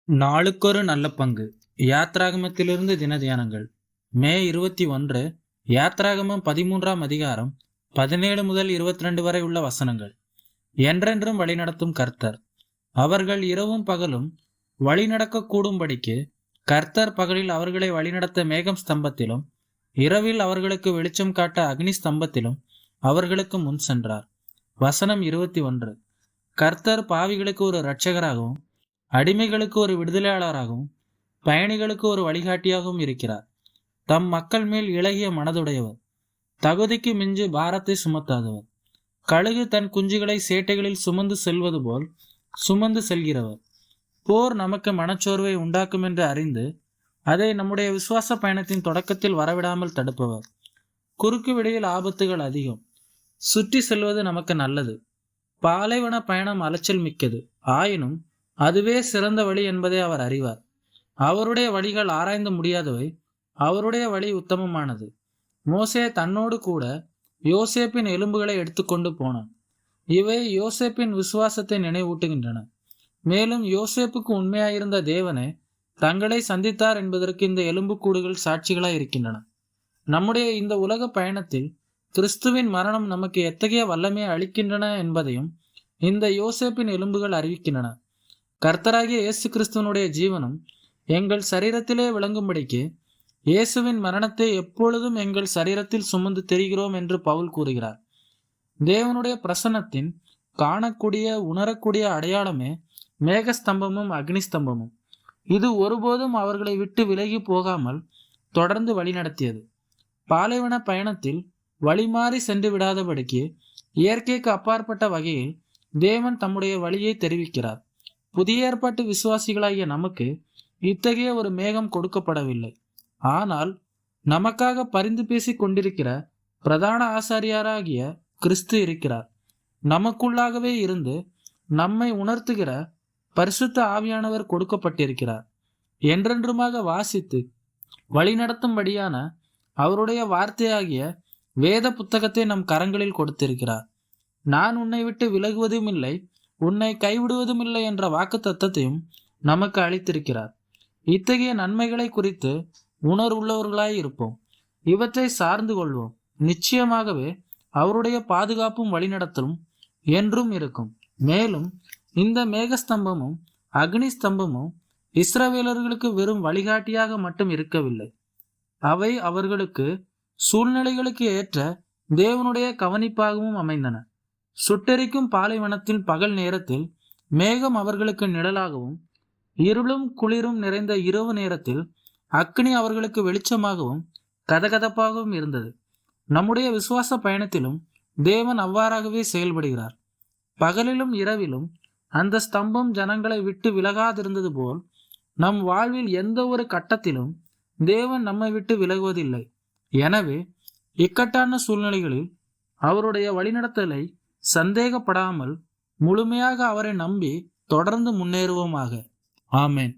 நாளுக்கொரு நல்ல பங்கு. யாத்ராகமத்திலிருந்து தின தியானங்கள். மே 21. யாத்ராகமம் 13ஆம் அதிகாரம் 17 முதல் 22 வரை உள்ள வசனங்கள். என்றென்றும் வழிநடத்தும் கர்த்தர். அவர்கள் இரவும் பகலும் வழிநடக்க கூடும்படிக்கு கர்த்தர் பகலில் அவர்களை வழிநடத்த மேகம் ஸ்தம்பத்திலும் இரவில் அவர்களுக்கு வெளிச்சம் காட்ட அக்னி ஸ்தம்பத்திலும் அவர்களுக்கு முன் சென்றார். வசனம் 21. கர்த்தர் பாவிகளுக்கு ஒரு இரட்சகராகவும் அடிமைகளுக்கு ஒரு விடுதலையாளராகவும் பயணிகளுக்கு ஒரு வழிகாட்டியாகவும் இருக்கிறார். தம் மக்கள் மேல் இளகிய மனதுடையவர், தகுதிக்கு மிஞ்சி பாரத்தை சுமத்தாதவர், கழுகு தன் குஞ்சுகளை சேட்டைகளில் சுமந்து செல்வது போல் சுமந்து செல்கிறவர், போர் நமக்கு மனச்சோர்வை உண்டாக்கும் என்று அறிந்து அதை நம்முடைய விசுவாச பயணத்தின் தொடக்கத்தில் வரவிடாமல் தடுப்பவர், குறுக்கு விடையில் ஆபத்துகள் அதிகம், சுற்றி செல்வது நமக்கு நல்லது, பாலைவன பயணம் அலைச்சல் மிக்கது, ஆயினும் அதுவே சிறந்த வழி என்பதை அவர் அறிவார். அவருடைய வழிகள் ஆராய்ந்து முடியாதவை, அவருடைய வழி உத்தமமானது. மோசே தன்னோடு கூட யோசேப்பின் எலும்புகளை எடுத்துக்கொண்டு போனான். இவை யோசேப்பின் விசுவாசத்தை நினைவூட்டுகின்றன. மேலும் யோசேப்புக்கு உண்மையாயிருந்த தேவனே தங்களை சந்தித்தார் என்பதற்கு இந்த எலும்புக்கூடுகள் சாட்சிகளாய் இருக்கின்றன. நம்முடைய இந்த உலக பயணத்தில் கிறிஸ்துவின் மரணம் நமக்கு எத்தகைய வல்லமையை அளிக்கின்றன என்பதையும் இந்த யோசேப்பின் எலும்புகள் அறிவிக்கின்றன. கர்த்தராகிய இயேசு கிறிஸ்துவனுடைய ஜீவனும் எங்கள் சரீரத்திலே விளங்கும்படிக்கு இயேசுவின் மரணத்தை எப்பொழுதும் எங்கள் சரீரத்தில் சுமந்து தெரிகிறோம் என்று பவுல் கூறுகிறார். தேவனுடைய பிரசன்னத்தின் காணக்கூடிய உணரக்கூடிய அடையாளமே மேகஸ்தம்பமும் அக்னிஸ்தம்பமும். இது ஒருபோதும் அவர்களை விட்டு விலகி போகாமல் தொடர்ந்து வழிநடத்தியது. பாலைவன பயணத்தில் வழிமாறி சென்று விடாதபடிக்கு இயற்கைக்கு அப்பாற்பட்ட வகையில் தேவன் தம்முடைய வழியை தெரிவிக்கிறார். புதிய ஏற்பாட்டு விசுவாசிகளாகிய நமக்கு இத்தகைய ஒரு மேகம் கொடுக்கப்படவில்லை. ஆனால் நமக்காக பரிந்து பேசி கொண்டிருக்கிற பிரதான ஆசாரியாராகிய கிறிஸ்து இருக்கிறார். நமக்குள்ளாகவே இருந்து நம்மை உணர்த்துகிற பரிசுத்த ஆவியானவர் கொடுக்கப்பட்டிருக்கிறார். என்றென்றுமாக வாசித்து வழிநடத்தும்படியான அவருடைய வார்த்தையாகிய வேத புத்தகத்தை நம் கரங்களில் கொடுத்திருக்கிறார். நான் உன்னை விட்டு விலகுவதும் இல்லை, உன்னை கைவிடுவதும் இல்லை என்ற வாக்கு தத்தத்தையும் நமக்கு அளித்திருக்கிறார். இத்தகைய நன்மைகளை குறித்து உணர்வுள்ளவர்களாய் இருப்போம். இவற்றை சார்ந்து கொள்வோம். நிச்சயமாகவே அவருடைய பாதுகாப்பும் வழிநடத்தலும் என்றும் இருக்கும். மேலும் இந்த மேகஸ்தம்பமும் அக்னி ஸ்தம்பமும் இஸ்ரவேலர்களுக்கு வெறும் வழிகாட்டியாக மட்டும் இருக்கவில்லை. அவை அவர்களுக்கு சூழ்நிலைகளுக்கு ஏற்ற தேவனுடைய கவனிப்பாகவும் அமைந்தன. சுட்டெரிக்கும் பாலைவனத்தில் பகல் நேரத்தில் மேகம் அவர்களுக்கு நிழலாகவும், இருளும் குளிரும் நிறைந்த இரவு நேரத்தில் அக்னி அவர்களுக்கு வெளிச்சமாகவும் கதகதப்பாகவும் இருந்தது. நம்முடைய விசுவாச பயணத்திலும் தேவன் அவ்வாறாகவே செயல்படுகிறார். பகலிலும் இரவிலும் அந்த ஸ்தம்பம் ஜனங்களை விட்டு விலகாதிருந்தது போல் நம் வாழ்வில் எந்த ஒரு கட்டத்திலும் தேவன் நம்மை விட்டு விலகுவதில்லை. எனவே இக்கட்டான சூழ்நிலைகளில் அவருடைய வழிநடத்தலை சந்தேகப்படாமல் முழுமையாக அவரை நம்பி தொடர்ந்து முன்னேறுவோமாக. ஆமென்.